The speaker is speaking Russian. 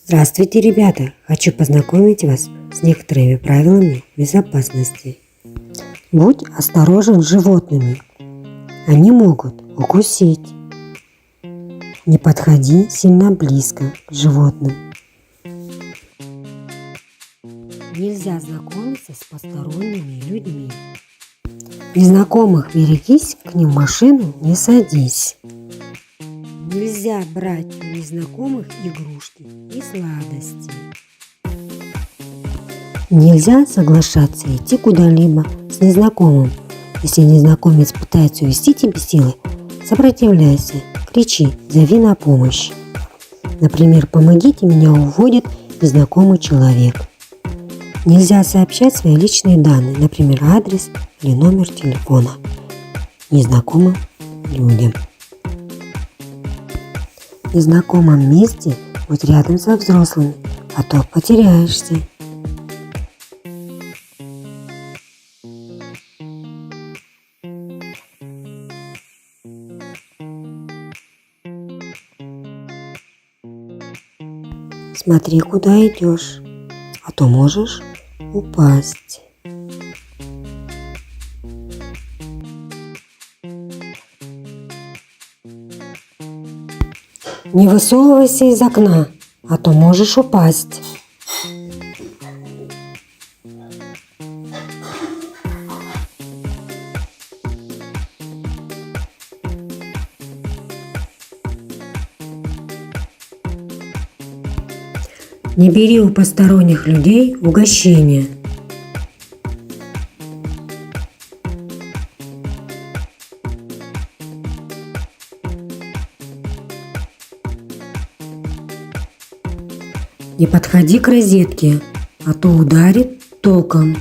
Здравствуйте, ребята! Хочу познакомить вас с некоторыми правилами безопасности. Будь осторожен с животными. Они могут укусить. Не подходи сильно близко к животным. Нельзя знакомиться с посторонними людьми. Незнакомых берегись, к ним в машину не садись. Нельзя брать у незнакомых игрушки и сладости. Нельзя соглашаться идти куда-либо с незнакомым. Если незнакомец пытается увести тебя силой, сопротивляйся, кричи, зови на помощь. Например, помогите, меня уводит незнакомый человек. Нельзя сообщать свои личные данные, например, адрес или номер телефона незнакомым людям. В незнакомом месте будь рядом со взрослыми, а то потеряешься. Смотри, куда идешь, а то можешь упасть. Не высовывайся из окна, а то можешь упасть. Не бери у посторонних людей угощения. Не подходи к розетке, а то ударит током.